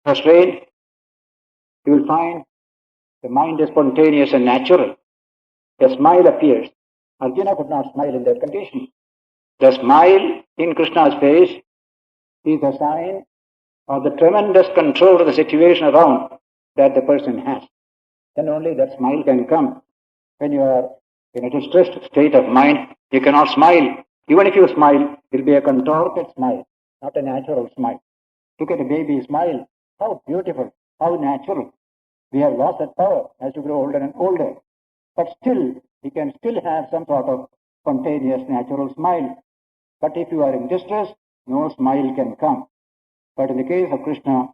restrained, you will find the mind is spontaneous and natural. A smile appears. Arjuna could not smile in that condition. The smile in Krishna's face is a sign of the tremendous control of the situation around that the person has. Then only that smile can come. When you are in a distressed state of mind, you cannot smile. Even if you smile, it will be a contorted smile, not a natural smile. Look at a baby smile. How beautiful, how natural. We have lost that power as you grow older and older. But still, you can still have some sort of spontaneous, natural smile. But if you are in distress, no smile can come. But in the case of Krishna,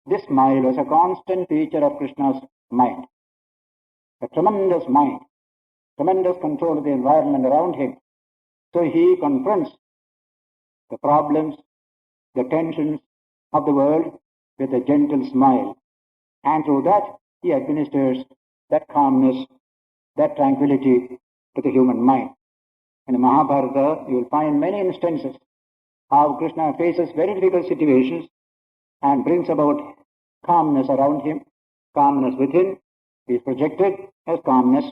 this smile was a constant feature of Krishna's mind. A tremendous mind, tremendous control of the environment around him. So he confronts the problems, the tensions of the world with a gentle smile. And through that, he administers that calmness, that tranquility to the human mind. In the Mahabharata, you will find many instances how Krishna faces very difficult situations and brings about calmness around him, calmness within is projected as calmness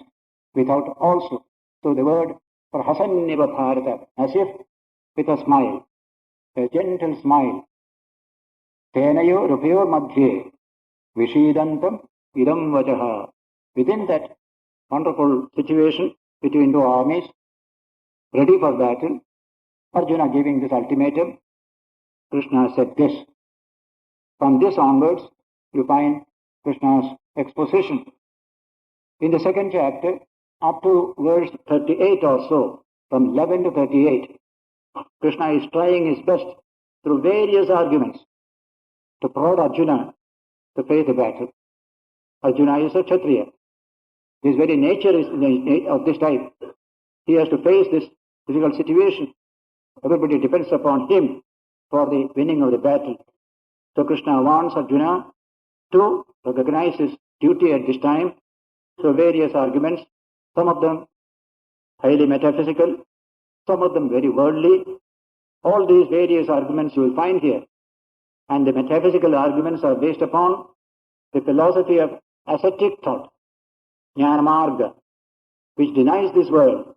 without also. So the word for Hasanyava Bharata, as if with a smile, a gentle smile. Tenayo rupayo madhye vishidantam idam vajaha. Within that wonderful situation between two armies, ready for battle, Arjuna giving this ultimatum, Krishna said this. From this onwards, you find Krishna's exposition. In the second chapter, up to verse 38 or so, from 11 to 38, Krishna is trying his best through various arguments to prod Arjuna to face the battle. Arjuna is a Kshatriya. His very nature is of this type. He has to face this difficult situation. Everybody depends upon him for the winning of the battle. So Krishna wants Arjuna to recognize his duty at this time. So various arguments, some of them highly metaphysical, some of them very worldly. All these various arguments you will find here. And the metaphysical arguments are based upon the philosophy of ascetic thought, Jnana-marga, which denies this world,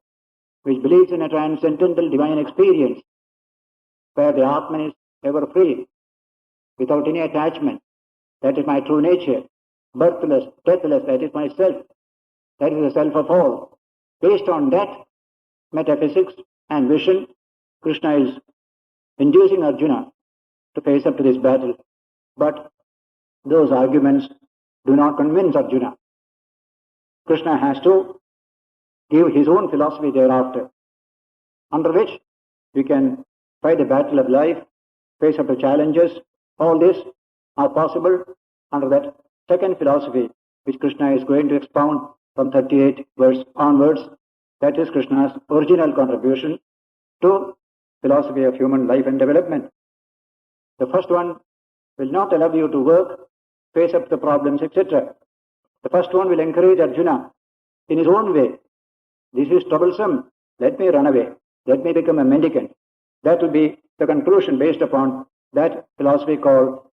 which believes in a transcendental divine experience, where the Atman is ever free, without any attachment. That is my true nature. Birthless, deathless, that is myself. That is the self of all. Based on that metaphysics and vision, Krishna is inducing Arjuna to face up to this battle. But those arguments do not convince Arjuna. Krishna has to give his own philosophy thereafter, under which we can fight the battle of life, face up to challenges. All this are possible under that second philosophy, which Krishna is going to expound from 38 verse onwards. That is Krishna's original contribution to philosophy of human life and development. The first one will not allow you to work, face up the problems, etc. The first one will encourage Arjuna in his own way. This is troublesome. Let me run away. Let me become a mendicant. That will be the conclusion based upon that philosophy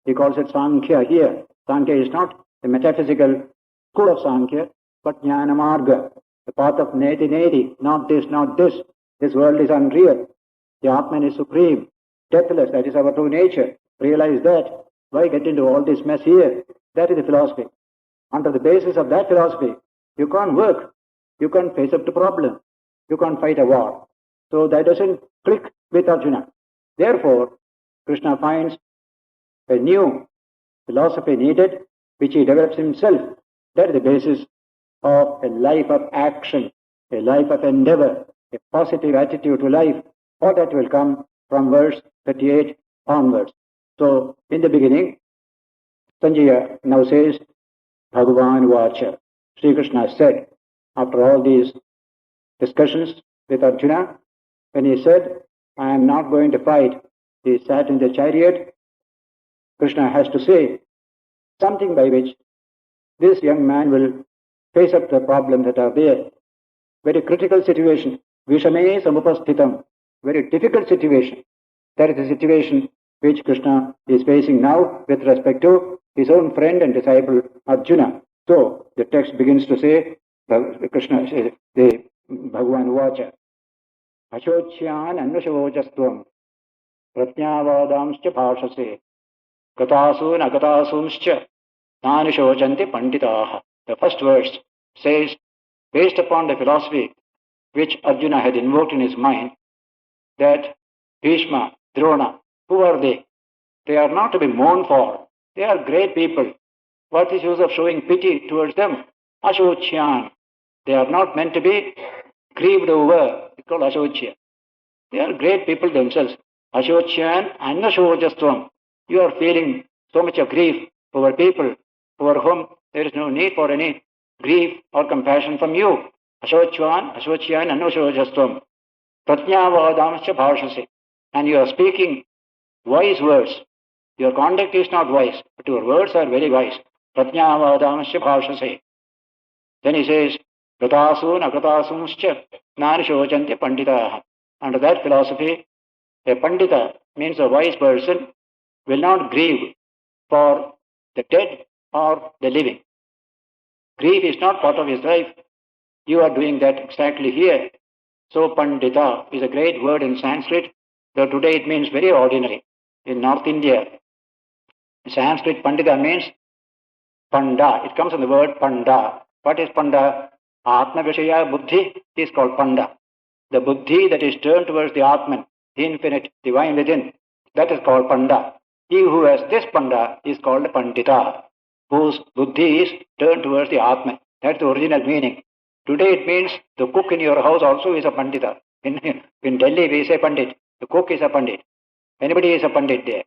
he calls it Samkhya here. Samkhya is not the metaphysical school of Samkhya, but Jnana-marga, the path of neti, not this, not this. This world is unreal. The Atman is supreme, deathless, that is our true nature. Realize that. Why get into all this mess here? That is the philosophy. Under the basis of that philosophy, you can't work. You can't face up to problem. You can't fight a war. So that doesn't click with Arjuna. Therefore, Krishna finds a new philosophy needed, which he develops himself. That is the basis of a life of action, a life of endeavor, a positive attitude to life. All that will come from verse 38 onwards. So, in the beginning, Sanjaya now says, Bhagavan Vacha. Sri Krishna said, after all these discussions with Arjuna, when he said, I am not going to fight, he sat in the chariot. Krishna has to say something by which this young man will face up the problems that are there. Very critical situation. Vishame samupasthitam. Very difficult situation. That is the situation which Krishna is facing now with respect to his own friend and disciple Arjuna. So the text begins to say, Krishna says, the Bhagavan Vacha, Ashocyan Annushavojastvam, Pratnyavadamscha Bhashase, Gatasun Agatasumscha, Nanushojanti Panditaha. The first verse says, based upon the philosophy which Arjuna had invoked in his mind, that Bhishma, Drona, who are they? They are not to be mourned for. They are great people. What is the use of showing pity towards them? Ashocyan. They are not meant to be grieved over. It's called Ashocya. They are great people themselves. Ashocyan and Ashojastvam. You are feeling so much of grief over people over whom there is no need for any grief or compassion from you. Ashocyan and Ashojastvam. Pratnyavadamscha bhashase. And you are speaking wise words. Your conduct is not wise, but your words are very wise. Pratnyavadamscha bhashase. Then he says, Kratasun akatasumscha nanishojanti panditaha. Under that philosophy, a pandita means a wise person will not grieve for the dead or the living. Grief is not part of his life. You are doing that exactly here. So pandita is a great word in Sanskrit, though today it means very ordinary. In North India, Sanskrit pandita means panda. It comes from the word panda. What is panda? Atma Vishaya Buddhi is called panda. The buddhi that is turned towards the Atman, the infinite, divine within, that is called panda. He who has this panda is called pandita, whose buddhi is turned towards the Atman. That's the original meaning. Today it means the cook in your house also is a pandita. In Delhi we say pandit. The cook is a pandit. Anybody is a pandit there.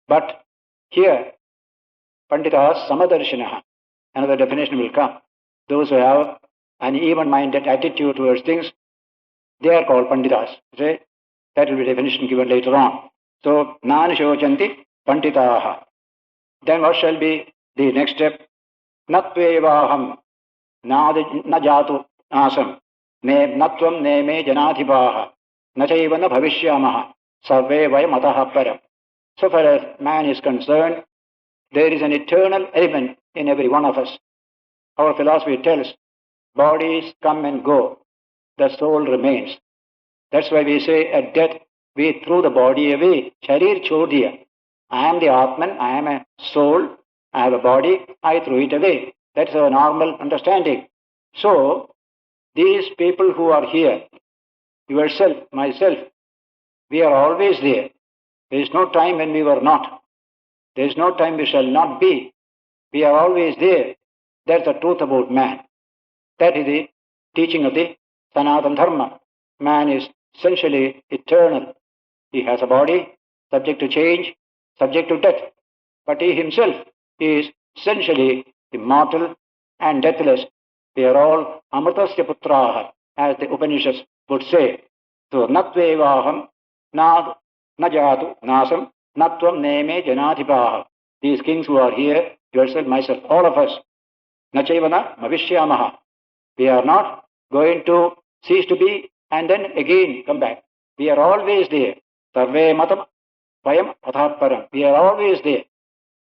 But here, panditas samadarshinaha. Another definition will come. Those who have an even-minded attitude towards things, they are called panditas. Okay? That will be definition given later on. So, nanishojanti panditaha. Then what shall be the next step? Natvevaham najatu asam natvam ne me janadhipaha nachaivana bhavishyamaha sarve vayam ataha param. So far as man is concerned, there is an eternal element in every one of us. Our philosophy tells, bodies come and go, the soul remains. That's why we say at death, we threw the body away. Sharir chodiya. I am the Atman, I am a soul, I have a body, I threw it away. That's our normal understanding. So, these people who are here, yourself, myself, we are always there. There is no time when we were not. There is no time we shall not be. We are always there. That's the truth about man. That is the teaching of the Sanatana Dharma. Man is essentially eternal. He has a body, subject to change, subject to death. But he himself is essentially immortal and deathless. They are all Amritasya Putraha, as the Upanishads would say. So, Natvevaham najatu nasam natvam neme janadhipaha. These kings who are here, yourself, myself, all of us, nachaivana bhavishyamaha. We are not going to cease to be and then again come back. We are always there. Sarve matam vayam athaparam. We are always there.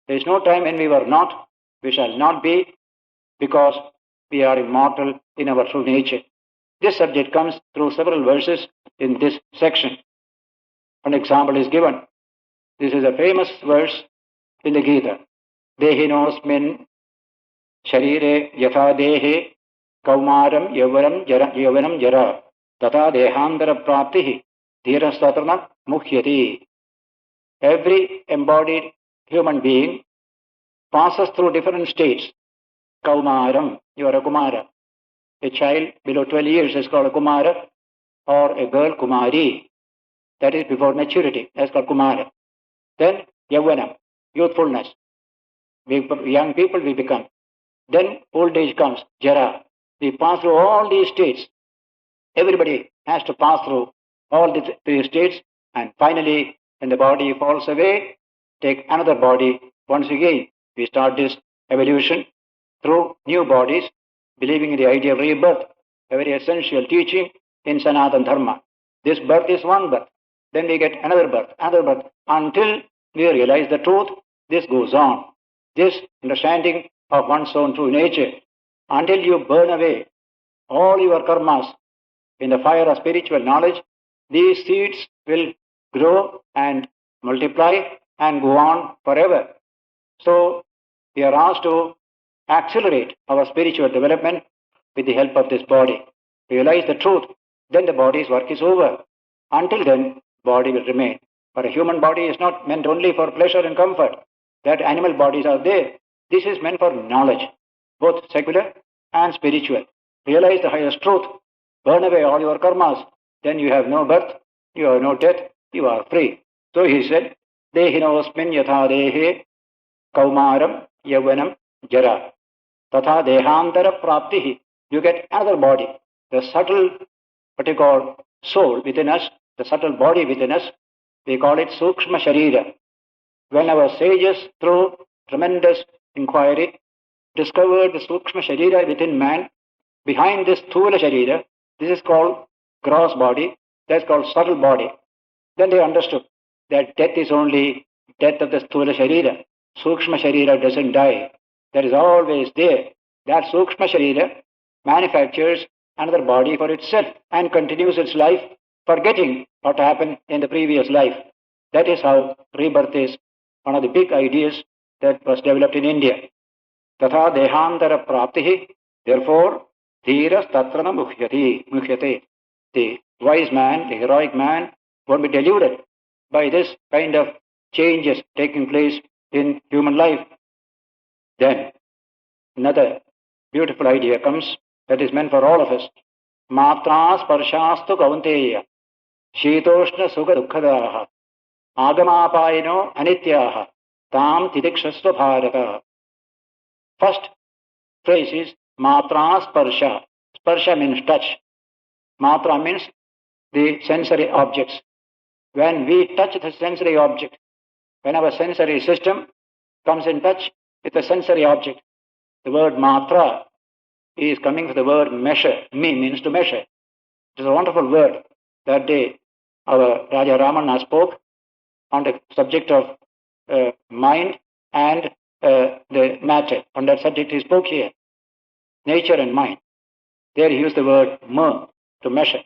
There is no time when we were not. We shall not be, because we are immortal in our true nature. This subject comes through several verses in this section. An example is given. This is a famous verse in the Gita. Dehinosmin sharire yatha dehe kaumaram yavanam jara tata dehandara praptihi dhirastatana mukhyati. Every embodied human being passes through different states. Kaumaram, you are a Kumara. A child below 12 years is called a Kumara, or a girl Kumari. That is before maturity, that's called Kumara. Then Yavanam, youthfulness. Young people we become. Then old age comes, Jara. We pass through all these states. Everybody has to pass through all these states, and finally, when the body falls away, take another body. Once again, we start this evolution through new bodies, believing in the idea of rebirth, a very essential teaching in Sanatana Dharma. This birth is one birth. Then we get another birth, until we realize the truth. This goes on. this understanding of one's own true nature, until you burn away all your karmas in the fire of spiritual knowledge, these seeds will grow and multiply and go on forever. So we are asked to accelerate our spiritual development with the help of this body. Realize the truth, then the body's work is over. Until then, body will remain. For a human body is not meant only for pleasure and comfort. That animal bodies are there. This is meant for knowledge, both secular and spiritual. Realize the highest truth. Burn away all your karmas. Then you have no birth, you have no death, you are free. So he said, Dehinosmin yatha dehe kaumaram yavanam jara. Tatha dehantara praptihi. You get another body. The subtle, what you call soul within us, the subtle body within us, we call it Sukshma Sharira. When our sages, through tremendous inquiry, discovered the Sukshma Sharira within man, behind this Thula Sharira, this is called gross body, that's called subtle body. Then they understood that death is only death of the Thula Sharira. Sukshma Sharira doesn't die. That is always there. That Sukshma Sharira manufactures another body for itself and continues its life, forgetting what happened in the previous life. That is how rebirth is one of the big ideas that was developed in India. Tatha dehantara praptihi, therefore, dhiras tatrana mukhyate. The wise man, the heroic man, won't be deluded by this kind of changes taking place in human life. Then, another beautiful idea comes that is meant for all of us. Matra sparshastu kaunteya, shitoshna sukha dukkhadaha, agamapayino anityaha, tam tidikshasva bharata. First phrase is matra sparsha. Sparsha means touch. Matra means the sensory objects. When we touch the sensory object, when our sensory system comes in touch with the sensory object, the word matra is coming from the word measure. Me means to measure. It is a wonderful word. That day, our Raja Ramana spoke on the subject of mind and the matter. On that subject he spoke here. Nature and mind. There he used the word ma, to measure.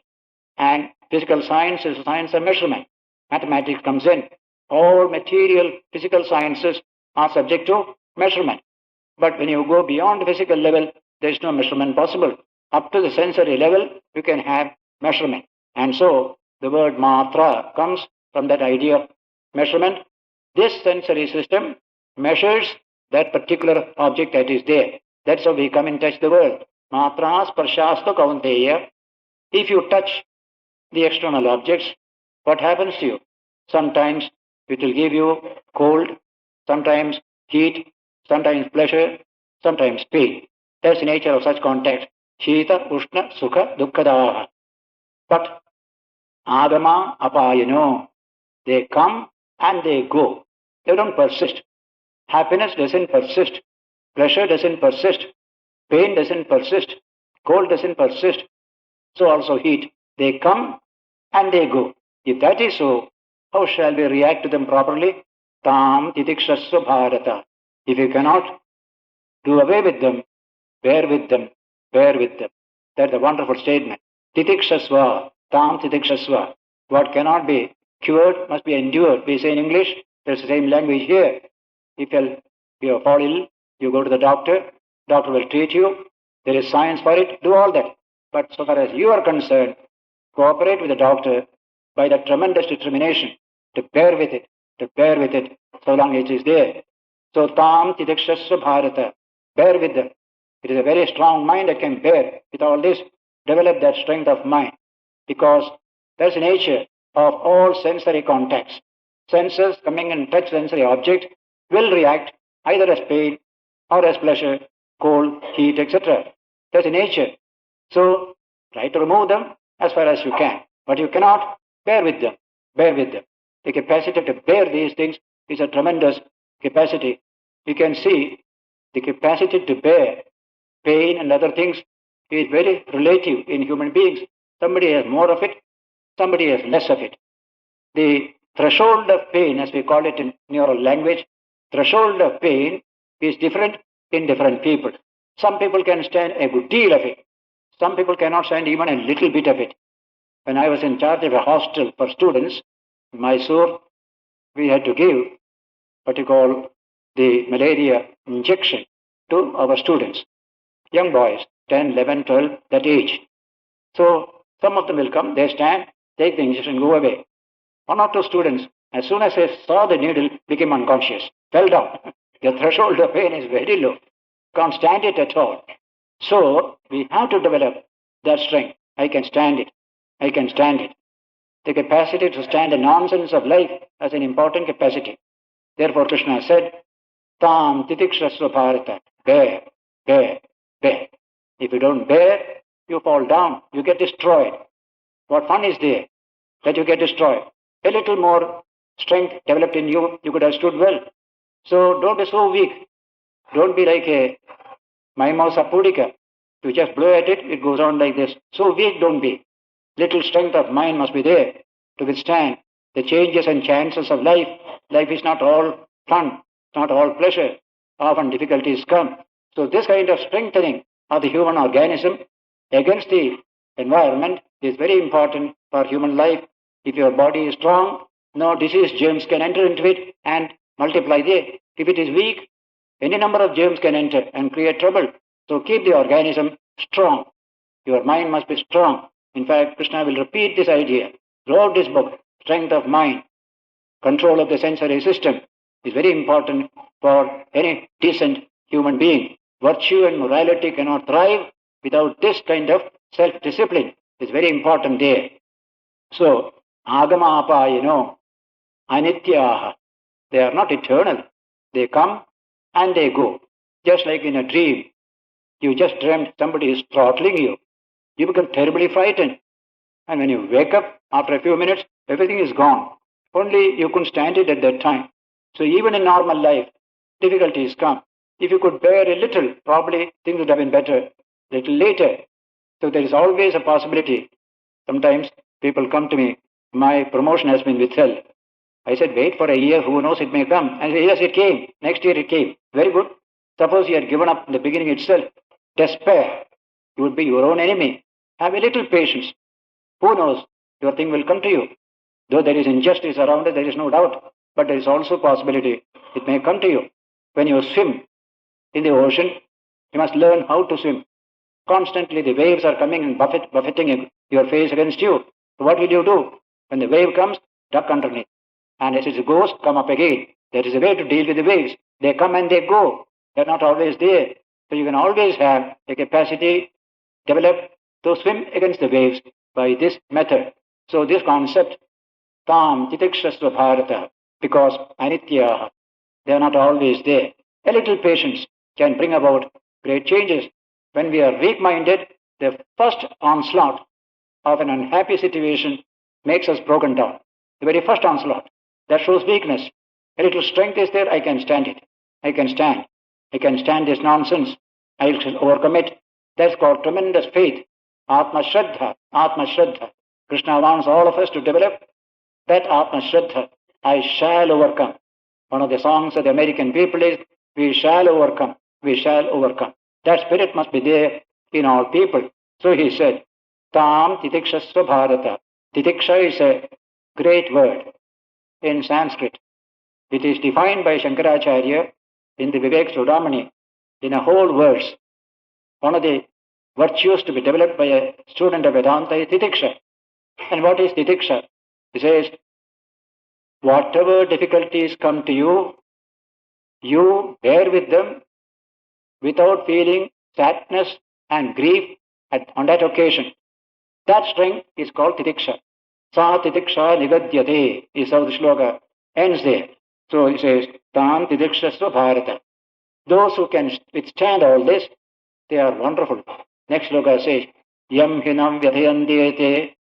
And physical science is a science of measurement. Mathematics comes in. All material physical sciences are subject to measurement. But when you go beyond the physical level, there is no measurement possible. Up to the sensory level, you can have measurement. And so, the word matra comes from that idea of measurement. This sensory system measures that particular object that is there. That's how we come in touch with the world. Matra sparshastu kaunteya. If you touch the external objects, what happens to you? Sometimes it will give you cold, sometimes heat, sometimes pleasure, sometimes pain. That's the nature of such contact. Shita, Ushna, Sukha, Dukkhadaha. But Agama, Apayano, they come and they go. They don't persist. Happiness doesn't persist. Pleasure doesn't persist. Pain doesn't persist. Cold doesn't persist. So also heat. They come and they go. If that is so, how shall we react to them properly? Tam titikshasva bharata. If you cannot do away with them, bear with them, bear with them. That's a wonderful statement. Titikshasva, tam titikshasva. What cannot be cured must be endured. We say in English, there's the same language here. If you fall ill, you go to the doctor will treat you. There is science for it, do all that. But so far as you are concerned, cooperate with the doctor by the tremendous determination to bear with it, so long as it is there. So tam tidikshasva bharata, bear with them. It is a very strong mind that can bear with all this, develop that strength of mind. Because that's the nature of all sensory contacts. Senses coming in touch sensory object will react either as pain or as pleasure, cold, heat, etc. That's the nature. So try to remove them as far as you can. But you cannot, bear with them. Bear with them. The capacity to bear these things is a tremendous capacity. You can see the capacity to bear pain and other things is very relative in human beings. Somebody has more of it, somebody has less of it. The threshold of pain, as we call it in neural language, threshold of pain is different in different people. Some people can stand a good deal of it. Some people cannot stand even a little bit of it. When I was in charge of a hostel for students in Mysore, we had to give what you call the malaria injection to our students, young boys, 10, 11, 12, that age. So some of them will come, they stand, take the injection, go away. One or two students, as soon as they saw the needle, became unconscious, fell down. The threshold of pain is very low. Can't stand it at all. So we have to develop that strength. I can stand it. I can stand it. The capacity to stand the nonsense of life has an important capacity. Therefore Krishna said, Tam titikshasva bharata. Bear, bear, bear. If you don't bear, you fall down, you get destroyed. What fun is there that you get destroyed? A little more strength developed in you, you could have stood well. So don't be so weak. Don't be like a mimosa pudica. You just blow at it, it goes on like this. So weak don't be. Little strength of mind must be there to withstand the changes and chances of life. Life is not all fun, not all pleasure. Often difficulties come. So this kind of strengthening of the human organism against the environment is very important for human life. If your body is strong, no disease germs can enter into it and multiply there. If it is weak, any number of germs can enter and create trouble. So keep the organism strong. Your mind must be strong. In fact, Krishna will repeat this idea throughout this book. Strength of mind, control of the sensory system is very important for any decent human being. Virtue and morality cannot thrive without this kind of self-discipline. It's very important there. So, agama anityaha. They are not eternal. They come and they go. Just like in a dream. You just dreamt somebody is throttling you. You become terribly frightened. And when you wake up, after a few minutes, everything is gone. Only you couldn't stand it at that time. So even in normal life, difficulties come. If you could bear a little, probably things would have been better a little later. So there is always a possibility. Sometimes people come to me, my promotion has been withheld. I said, wait for a year, who knows, it may come. And yes, it came. Next year it came. Very good. Suppose you had given up in the beginning itself. Despair. You would be your own enemy. Have a little patience. Who knows, your thing will come to you. Though there is injustice around it, there is no doubt. But there is also possibility. It may come to you. When you swim in the ocean, you must learn how to swim. Constantly the waves are coming and buffeting your face against you. So what will you do? When the wave comes, duck underneath. And as it goes, come up again. There is a way to deal with the waves. They come and they go. They are not always there. So you can always have the capacity developed to swim against the waves by this method. So this concept, tam titikshasva bharata, because anityaha, they are not always there. A little patience can bring about great changes. When we are weak-minded, the first onslaught of an unhappy situation makes us broken down. The very first onslaught. That shows weakness. A little strength is there, I can stand it. I can stand. I can stand this nonsense. I will overcome it. That's called tremendous faith. Atma Shraddha. Atma Shraddha. Krishna wants all of us to develop that Atma Shraddha. I shall overcome. One of the songs of the American people is, we shall overcome. We shall overcome. That spirit must be there in all people. So he said, Tam titikshasva bharata. Titiksha is a great word in Sanskrit. It is defined by Shankaracharya in the Vivek Sudamani in a whole verse. One of the virtues to be developed by a student of Vedanta is titiksha. And what is titiksha? He says, whatever difficulties come to you, you bear with them without feeling sadness and grief on that occasion. That strength is called titiksha. Sa titiksha nigadyate is how the shloka ends there. So he says, Tam titikshasva bharata. Those who can withstand all this, they are wonderful. Next shloka says, Yam hinam vyathayandyate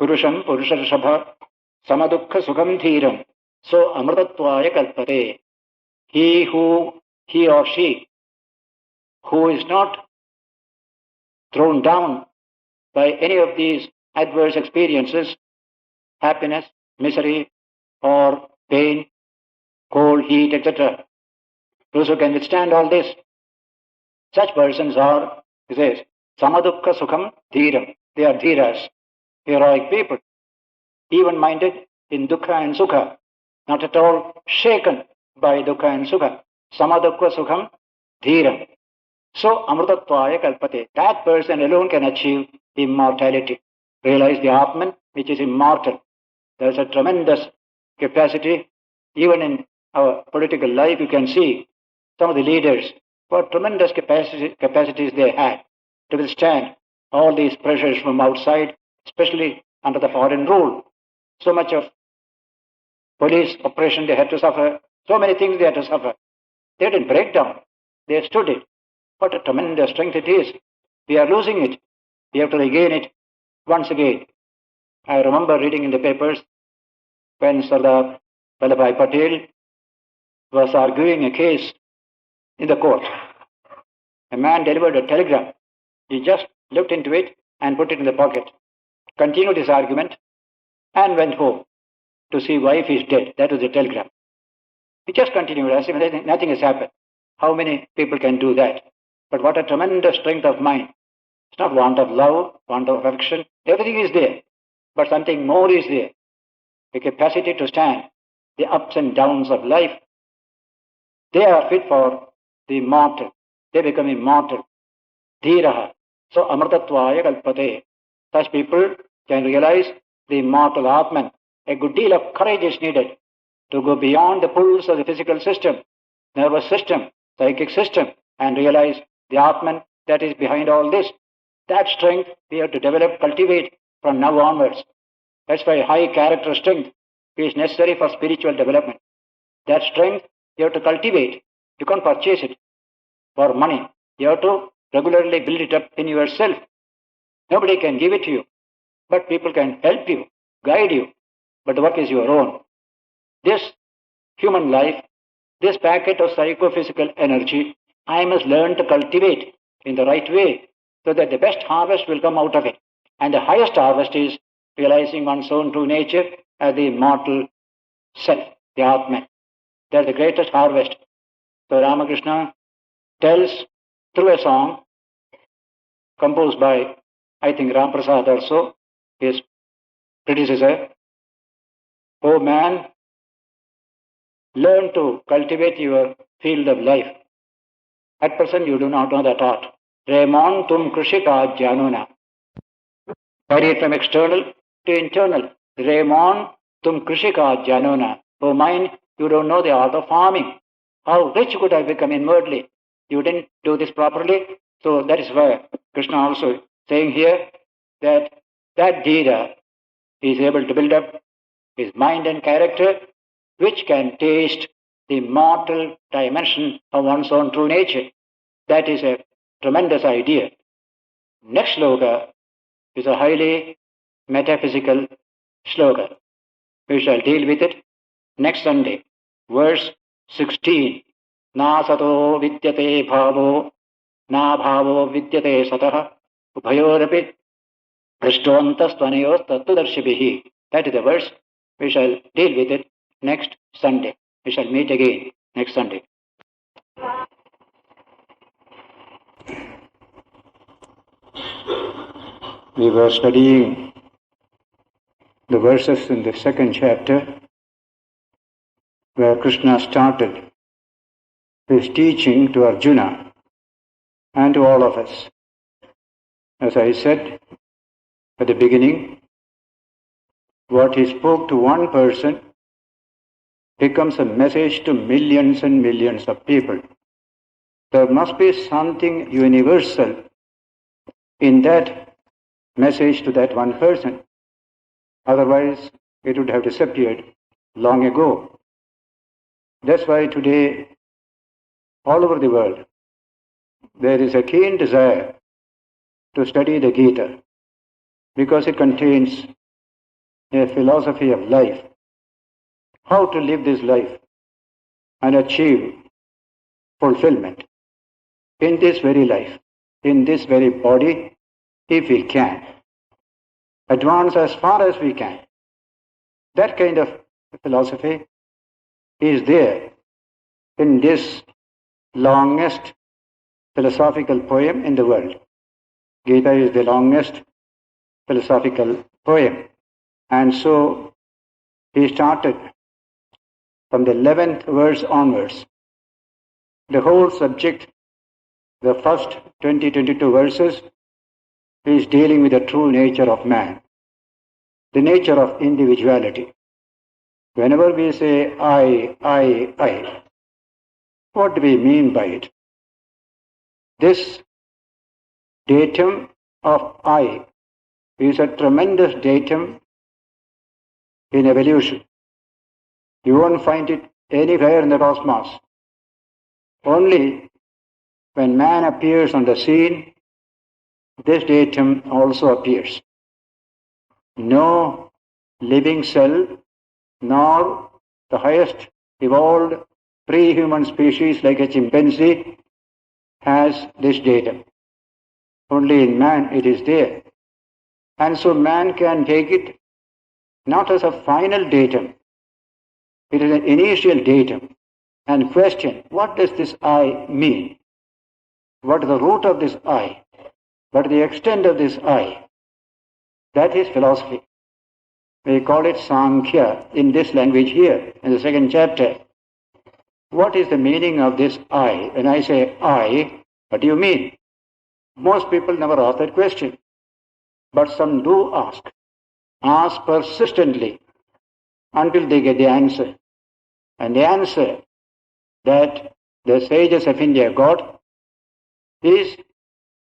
purusham purusharshabha samadukha sukham dhiram so amritatvaya kalpate. He or she who is not thrown down by any of these adverse experiences, happiness, misery, or pain, cold, heat, etc., those who can withstand all this. Such persons are, he says, samadukka sukham dhiram. They are dhiras, heroic people, even-minded in dukkha and sukha, not at all shaken by dukkha and sukha. Samadukka sukham dhiram. So, amrutatvaya kalpate. That person alone can achieve immortality. Realize the Atman, which is immortal. There is a tremendous capacity. Even in our political life, you can see some of the leaders, what tremendous capacities they had to withstand all these pressures from outside, especially under the foreign rule. So much of police oppression they had to suffer, so many things they had to suffer. They didn't break down. They stood it. What a tremendous strength it is. We are losing it. We have to regain it once again. I remember reading in the papers when Sardar Vallabhbhai Patel was arguing a case in the court. A man delivered a telegram. He just looked into it and put it in the pocket, continued his argument, and went home to see wife is dead. That was the telegram. He just continued as if nothing has happened. How many people can do that? But what a tremendous strength of mind. It's not want of love, want of affection. Everything is there. But something more is there. The capacity to stand the ups and downs of life. They are fit for the immortal. They become immortal. Dhiraha. So amrtatvaya kalpate. Such people can realize the immortal Atman. A good deal of courage is needed to go beyond the pulls of the physical system, nervous system, psychic system, and realize the Atman that is behind all this. That strength we have to develop, cultivate from now onwards. That's why high character strength is necessary for spiritual development. That strength you have to cultivate. You can't purchase it for money. You have to regularly build it up in yourself. Nobody can give it to you, but people can help you, guide you, but the work is your own. This human life, this packet of psychophysical energy, I must learn to cultivate in the right way so that the best harvest will come out of it. And the highest harvest is realizing one's own true nature as the immortal self, the Atman. That's the greatest harvest. So Ramakrishna tells through a song composed by, I think, Ram Prasad also, his predecessor, "O man, learn to cultivate your field of life. At present you do not know that art. Raymond tum krishika januna." Carry it from external to internal. Raymond tum krishika januna. O mind, you don't know the art of farming. How rich could I become inwardly? You didn't do this properly. So that is why Krishna also saying here that Dhira is able to build up his mind and character, which can taste the immortal dimension of one's own true nature. That is a tremendous idea. Next sloka is a highly metaphysical sloka. We shall deal with it next Sunday. Verse 16. Na sato vidyate bhavo, na bhavo vidyate satah, ubhayorapi prishtontas tvanayos tattvadarshibhihi. That is the verse. We shall deal with it next Sunday. We shall meet again next Sunday. We were studying the verses in the second chapter where Krishna started his teaching to Arjuna and to all of us. As I said at the beginning, what he spoke to one person becomes a message to millions and millions of people. There must be something universal in that message to that one person. Otherwise, it would have disappeared long ago. That's why today, all over the world, there is a keen desire to study the Gita because it contains a philosophy of life, how to live this life and achieve fulfillment in this very life, in this very body, if we can. Advance as far as we can. That kind of philosophy is there in this longest philosophical poem in the world. Gita is the longest philosophical poem. And so he started from the 11th verse onwards. The whole subject, the first 22 verses, is dealing with the true nature of man, the nature of individuality. Whenever we say I, what do we mean by it? This datum of I is a tremendous datum in evolution. You won't find it anywhere in the cosmos. Only when man appears on the scene, this datum also appears. No living cell, nor the highest evolved pre-human species like a chimpanzee has this datum. Only in man it is there. And so man can take it not as a final datum, it is an initial datum, and question, what does this I mean? What is the root of this I? What is the extent of this I? That is philosophy. We call it Samkhya in this language here, in the second chapter. What is the meaning of this I? When I say I, what do you mean? Most people never ask that question. But some do ask persistently until they get the answer. And the answer that the sages of India got is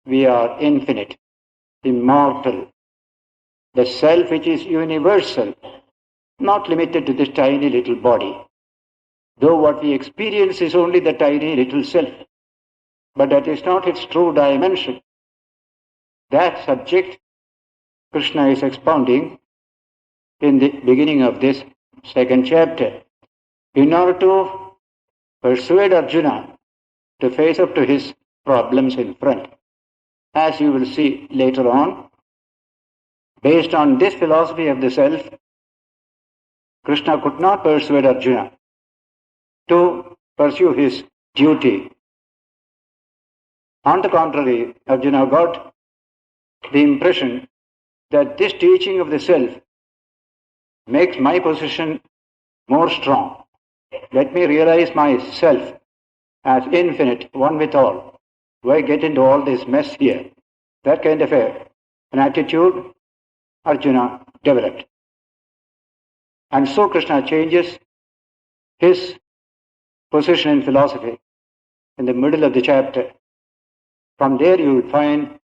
we are infinite, immortal. The self which is universal, not limited to this tiny little body. Though what we experience is only the tiny little self, but that is not its true dimension. That subject Krishna is expounding in the beginning of this second chapter in order to persuade Arjuna to face up to his problems in front. As you will see later on, based on this philosophy of the self, Krishna could not persuade Arjuna to pursue his duty. On the contrary, Arjuna got the impression that this teaching of the self makes my position more strong. Let me realize myself as infinite, one with all. Why get into all this mess here? That kind of an attitude Arjuna developed. And so Krishna changes his position in philosophy in the middle of the chapter. From there you will find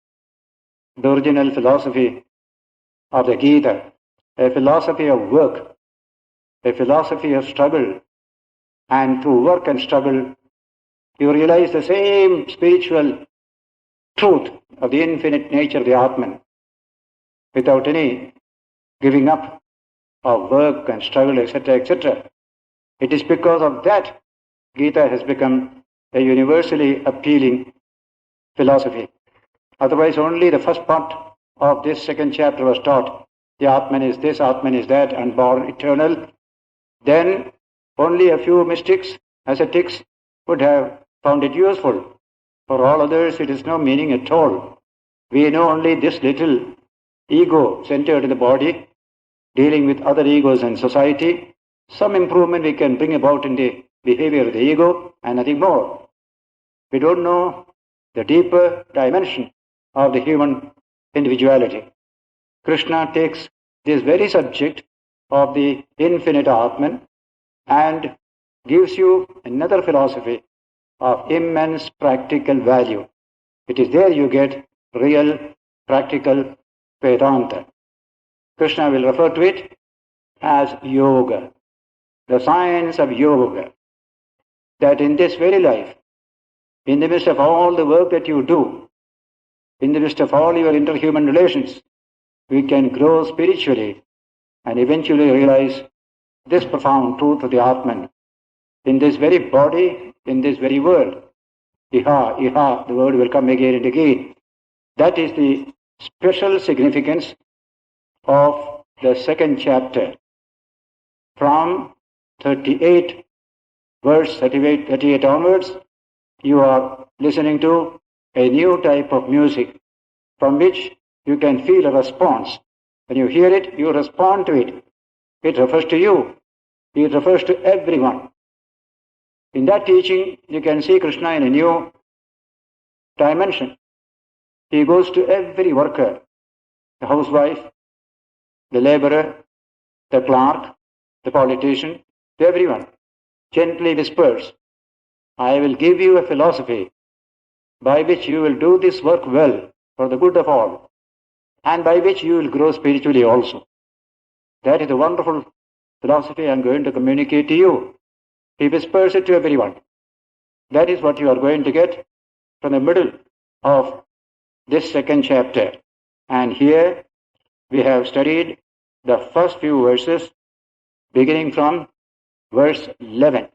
the original philosophy of the Gita, a philosophy of work, a philosophy of struggle. And through work and struggle, you realize the same spiritual truth of the infinite nature of the Atman, without any giving up of work and struggle, etc., etc. It is because of that Gita has become a universally appealing philosophy. Otherwise, only the first part of this second chapter was taught. The Atman is this, Atman is that, unborn, eternal. Then only a few mystics, ascetics, would have found it useful. For all others, it is no meaning at all. We know only this little ego centered in the body, dealing with other egos and society. Some improvement we can bring about in the behavior of the ego and nothing more. We don't know the deeper dimension of the human individuality. Krishna takes this very subject of the infinite Atman and gives you another philosophy of immense practical value. It is there you get real practical Vedanta. Krishna will refer to it as yoga, the science of yoga, that in this very life, in the midst of all the work that you do, in the midst of all your interhuman relations, we can grow spiritually and eventually realize this profound truth of the Atman in this very body, in this very world. Iha, the word will come again and again. That is the special significance of the second chapter. From 38 onwards, you are listening to a new type of music from which you can feel a response. When you hear it, you respond to it. It refers to you. It refers to everyone. In that teaching, you can see Krishna in a new dimension. He goes to every worker, the housewife, the laborer, the clerk, the politician, to everyone. Gently whispers, I will give you a philosophy by which you will do this work well for the good of all, and by which you will grow spiritually also. That is a wonderful philosophy I am going to communicate to you. He whispers it to everyone. That is what you are going to get from the middle of this second chapter. And here we have studied the first few verses beginning from verse 11.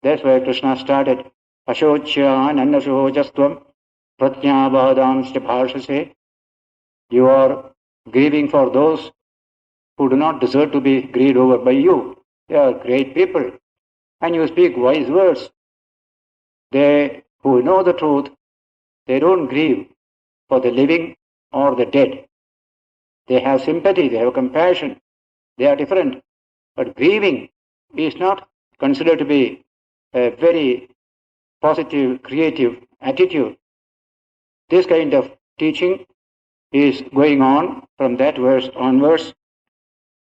That's where Krishna started. Ashochyan annashochastvam pratyabhadamsya bhashase. You are grieving for those who do not deserve to be grieved over by you. They are great people. And you speak wise words. They who know the truth, they don't grieve for the living or the dead. They have sympathy, they have compassion. They are different. But grieving is not considered to be a very positive, creative attitude. This kind of teaching is going on from that verse onwards.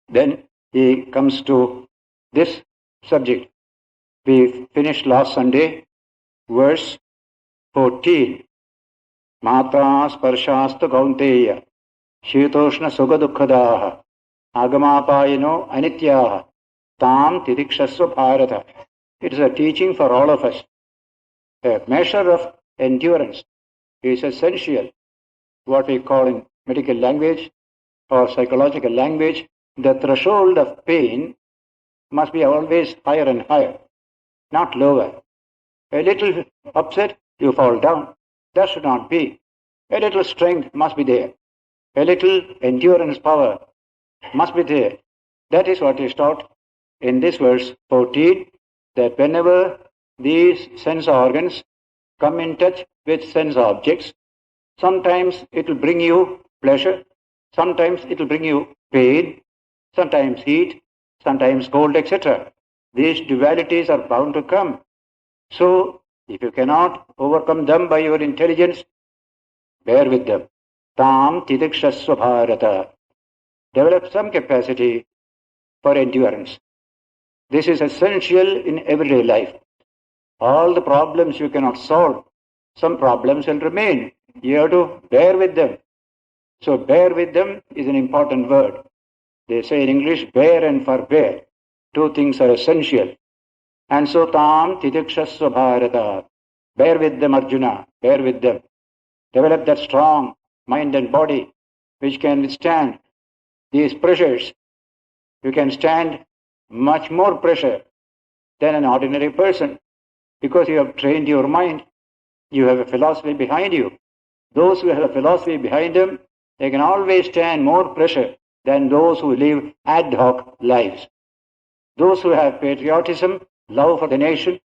Then he comes to this subject. We finished last Sunday, verse 14. Matra sparshasta kaunteya shitoshna sukha dukkhadaha agamapayino anityaha tam tidikshasva bharata. It is a teaching for all of us. A measure of endurance is essential. What we call in medical language or psychological language, the threshold of pain must be always higher and higher, not lower. A little upset, you fall down. That should not be. A little strength must be there. A little endurance power must be there. That is what is taught in this verse 14, that whenever these sense organs come in touch with sense objects, sometimes it will bring you pleasure, sometimes it will bring you pain, sometimes heat, sometimes cold, etc. These dualities are bound to come. So, if you cannot overcome them by your intelligence, bear with them. Tam tidikshasva bharata. Develop some capacity for endurance. This is essential in everyday life. All the problems you cannot solve, some problems will remain. You have to bear with them. So bear with them is an important word. They say in English, bear and forbear. Two things are essential. And so tam tidikshasva bharata. Bear with them, Arjuna. Bear with them. Develop that strong mind and body which can withstand these pressures. You can stand much more pressure than an ordinary person because you have trained your mind. You have a philosophy behind you. Those who have a philosophy behind them, they can always stand more pressure than those who live ad hoc lives. Those who have patriotism, love for the nation,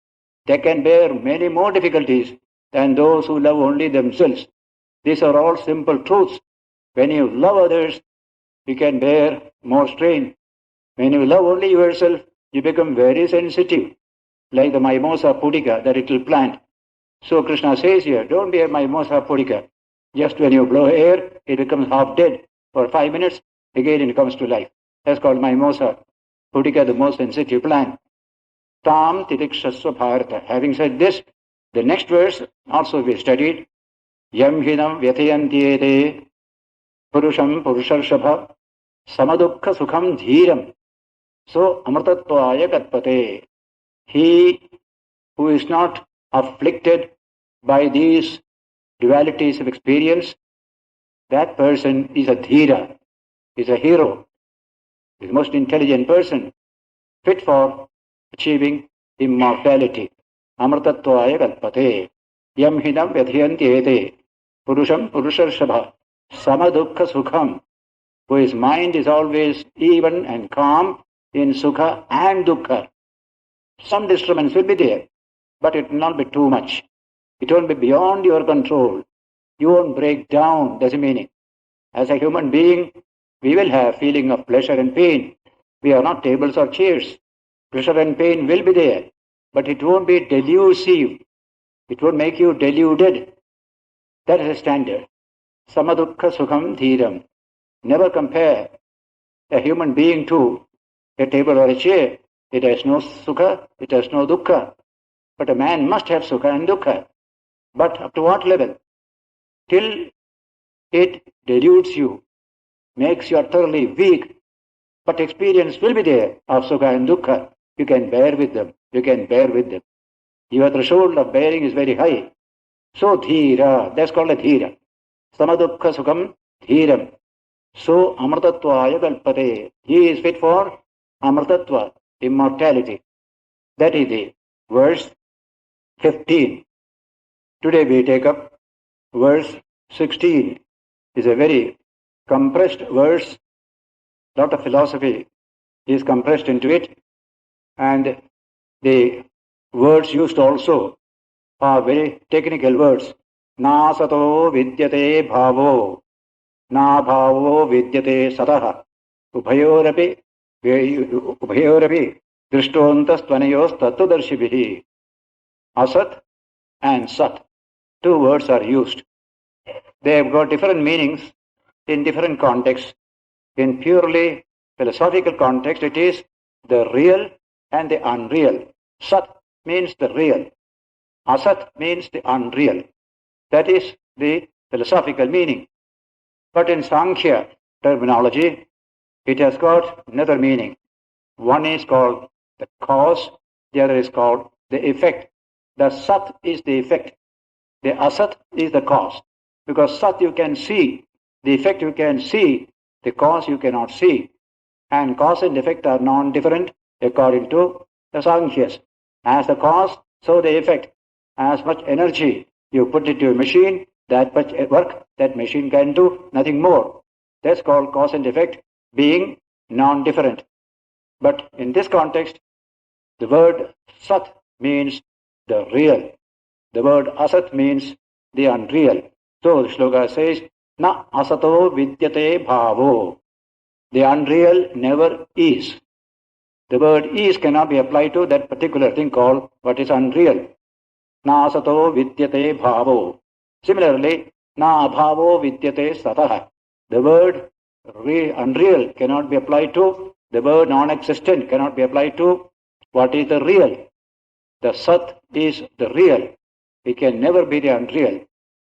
they can bear many more difficulties than those who love only themselves. These are all simple truths. When you love others, you can bear more strain. When you love only yourself, you become very sensitive, like the mimosa pudica, the little plant. So Krishna says here, don't be a mimosa pudica. Just when you blow air, it becomes half dead. For 5 minutes, again it comes to life. That's called mimosa pudica, the most sensitive plant. Tam tidikshasva bharata. Having said this, the next verse also we studied. Yam hinam vyathayantyete purusham purusharshabha samadukha sukham dhiram. So amrtatvaya katpate. He who is not afflicted by these dualities of experience, that person is a dhira, is a hero, is the most intelligent person, fit for achieving immortality. Amrtatvaya kalpate. Yam hinam vyadhyantyete purusham purusharshabha samadukha sukham. Whose mind is always even and calm in sukha and dukkha. Some disturbance will be there, but it will not be too much. It won't be beyond your control. You won't break down. That's the meaning. As a human being, we will have feeling of pleasure and pain. We are not tables or chairs. Pleasure and pain will be there, but it won't be delusive. It won't make you deluded. That is a standard. Samadukha sukham dhiram. Never compare a human being to a table or a chair. It has no sukha, it has no dukkha. But a man must have sukha and dukkha. But up to what level? Till it deludes you, makes you utterly weak. But experience will be there of sukha and dukkha. You can bear with them. You can bear with them. Your threshold of bearing is very high. So dhira, that's called a dhira. Samadukha sukham dhiram. So amrtatvaya kalpate. He is fit for amrtatva, immortality. That is the verse 15. Today we take up verse 16. It's a very compressed verse. Lot of philosophy is compressed into it. And the words used also are very technical words. Na sato vidyate bhavo, na bhavo vidyate sataha, ubhayorapi drishtontas tvanayos tattvadarshibhihi. Asat and sat. Two words are used. They have got different meanings in different contexts. In purely philosophical context, it is the real and the unreal. Sat means the real. Asat means the unreal. That is the philosophical meaning. But in Samkhya terminology, it has got another meaning. One is called the cause, the other is called the effect. The Sat is the effect. The Asat is the cause. Because Sat you can see, the effect you can see, the cause you cannot see. And cause and effect are non-different according to the Sankhyas. As the cause, so the effect. As much energy you put into a machine, that much work that machine can do, nothing more. That's called cause and effect being non-different. But in this context, the word Sat means the real. The word Asat means the unreal. So the shloka says, Na asato vidyate bhavo. The unreal never is. The word is cannot be applied to that particular thing called what is unreal. Na asato vidyate bhavo. Similarly, na abhavo vidyate satah. The word unreal cannot be applied to, the word non-existent cannot be applied to what is the real. The Sat is the real. It can never be the unreal.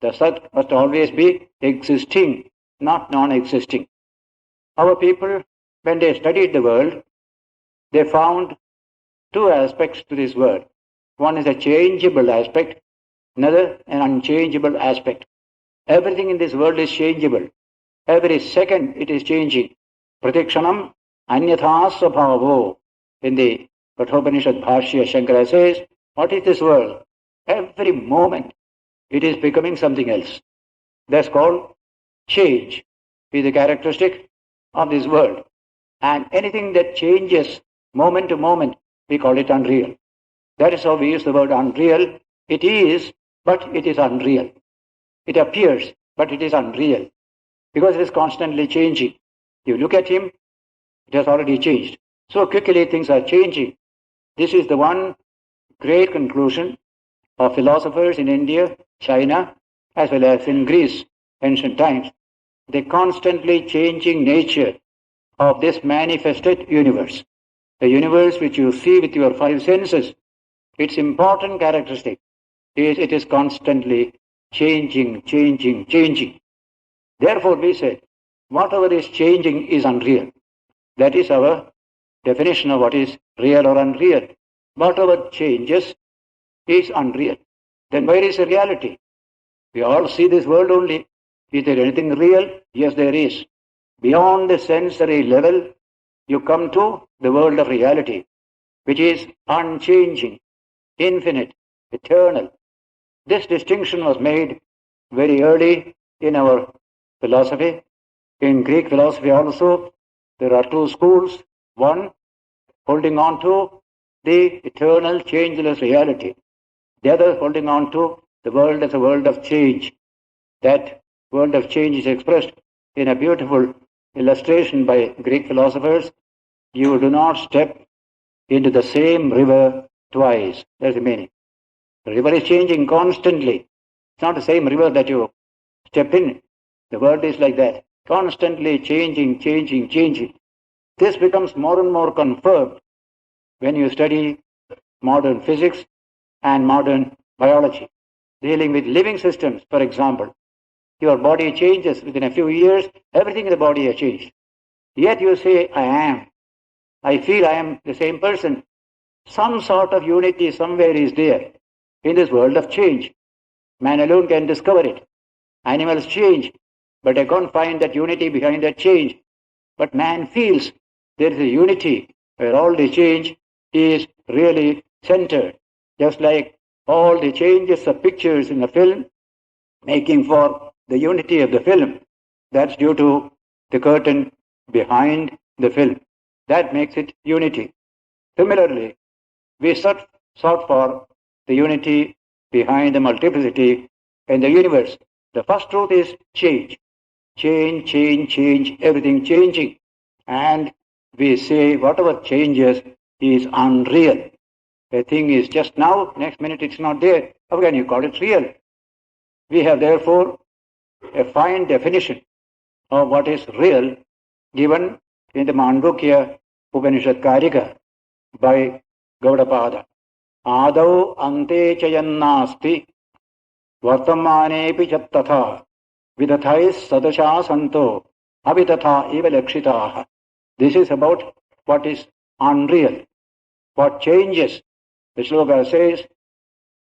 The Sat must always be existing, not non-existing. Our people, when they studied the world, they found two aspects to this world. One is a changeable aspect, another an unchangeable aspect. Everything in this world is changeable. Every second it is changing. Pratikshanam anyatha svabhavo. In the Kathopanishad Bhashya, Shankara says, what is this world? Every moment it is becoming something else. That's called change, is the characteristic of this world. And anything that changes moment to moment, we call it unreal. That is how we use the word unreal. It is, but it is unreal. It appears, but it is unreal. Because it is constantly changing. You look at him, it has already changed. So quickly things are changing. This is the one great conclusion of philosophers in India, China, as well as in Greece, ancient times. The constantly changing nature of this manifested universe. The universe which you see with your five senses, its important characteristic is it is constantly changing. Therefore we say, whatever is changing is unreal. That is our definition of what is real or unreal. Whatever changes is unreal. Then where is the reality? We all see this world only. Is there anything real? Yes, there is. Beyond the sensory level, you come to the world of reality, which is unchanging, infinite, eternal. This distinction was made very early in our philosophy. In Greek philosophy also, there are two schools. One, holding on to the eternal, changeless reality. The other, holding on to the world as a world of change. That world of change is expressed in a beautiful illustration by Greek philosophers. You do not step into the same river twice. That's the meaning. The river is changing constantly. It's not the same river that you step in. The world is like that. Constantly changing, changing, changing. This becomes more and more confirmed when you study modern physics and modern biology. Dealing with living systems, for example. Your body changes within a few years, everything in the body has changed. Yet you say, I feel I am the same person. Some sort of unity somewhere is there in this world of change. Man alone can discover it. Animals change, but they can't find that unity behind that change. But man feels there is a unity where all the change is really centered. Just like all the changes of pictures in the film, making for the unity of the film. That's due to the curtain behind the film. That makes it unity. Similarly, we sought for the unity behind the multiplicity in the universe. The first truth is change. Change, change, change, everything changing. And we say whatever changes is unreal. A thing is just now, next minute it's not there. How can you call it real? We have therefore a fine definition of what is real given in the Mandukya Upanishad Karika by Gaudapada. Adau ante chayannasti vartamanepi chattatha vidathais sadasha santo avitatha eva lakshitaha. This is about what is unreal, what changes. The sloka says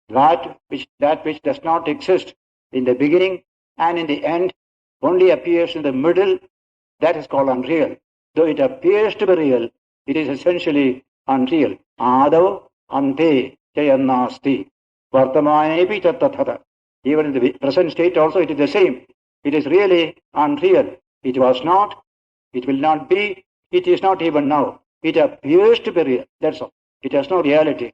that which does not exist in the beginning and in the end only appears in the middle, that is called unreal. Though it appears to be real, it is essentially unreal. Adau ante chayannasti vartamanepi chattatha. Even in the present state also it is the same. It is really unreal. It was not, it will not be, it is not even now. It appears to be real. That's all. It has no reality.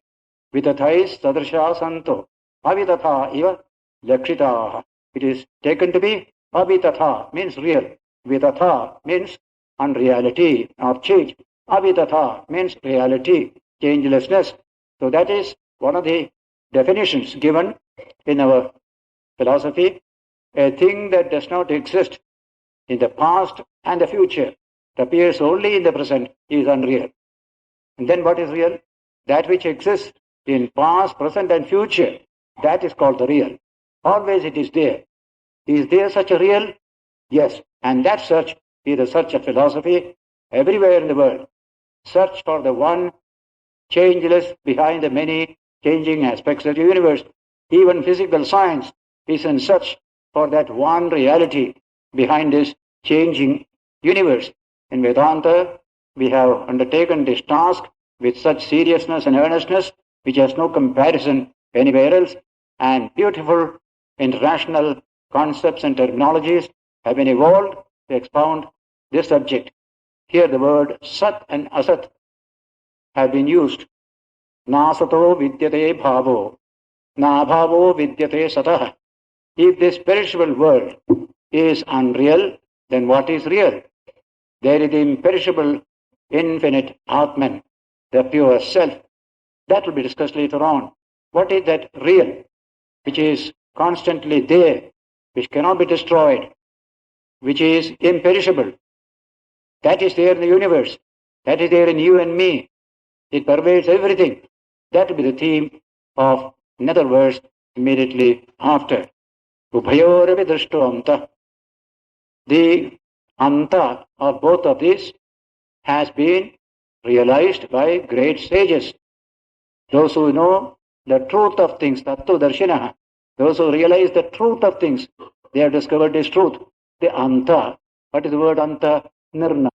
Vidathais sadrsha santo avitatha eva lakshitaha. It is taken to be avitatha, means real. Vidatha means unreality or change. Avitatha means reality, changelessness. So that is one of the definitions given in our philosophy. A thing that does not exist in the past and the future, it appears only in the present, is unreal. And then what is real? That which exists in past, present and future, that is called the real. Always it is there. Is there such a real? Yes. And that search is the search of philosophy everywhere in the world. Search for the one changeless behind the many changing aspects of the universe. Even physical science is in search for that one reality behind this changing universe. In Vedanta, we have undertaken this task with such seriousness and earnestness, which has no comparison anywhere else, and beautiful international concepts and terminologies have been evolved to expound this subject. Here the word Sat and Asat have been used. Na sato vidyate bhavo, na bhavo vidyate satah. If this perishable world is unreal, then what is real? There is the imperishable, infinite Atman, the pure self. That will be discussed later on. What is that real, which is constantly there, which cannot be destroyed, which is imperishable? That is there in the universe. That is there in you and me. It pervades everything. That will be the theme of another verse immediately after. Ubhayoravi drishto anta. The anta of both of these has been realized by great sages. Those who know the truth of things, tattva darshinaha. Those who realize the truth of things, they have discovered this truth. The anta. What is the word anta? Nirna.